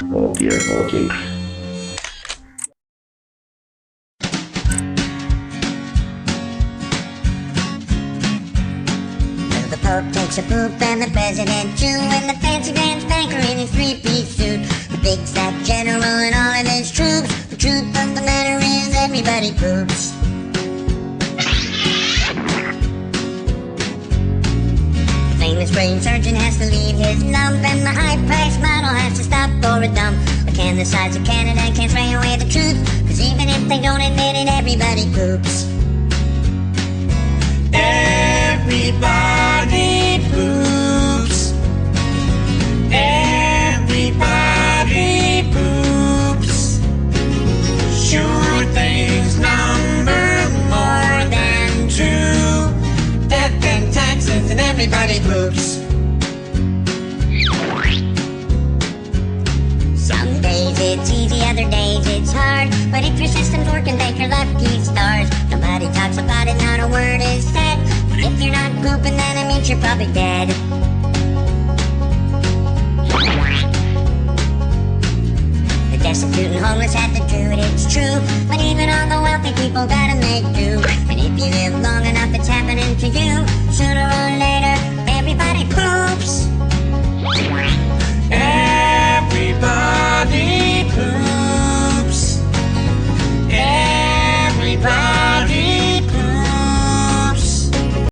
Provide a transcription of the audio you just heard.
Oh dear, okay. The Pope takes a poop and the President too, and the fancy grand banker in his three-piece suit, the big fat general and all of his troops. The truth of the matter is everybody poops. The famous brain surgeon has to leave his lump, and the high-priced model has to stop for a dump. But can the size of Canada can't spray away the truth, 'cause even if they don't admit it, everybody poops. Everybody poops. Everybody poops. Sure things number more than two. Death and taxes and everybody poops. Some days it's easy, other days it's hard, but if your system's working, thank your lucky stars. Nobody talks about it, not a word is said. If you're not pooping, then it means you're probably dead. The destitute and homeless have to do it, it's true, but even all the wealthy people gotta make do. And if you live long enough, it's happening to you. Sooner or later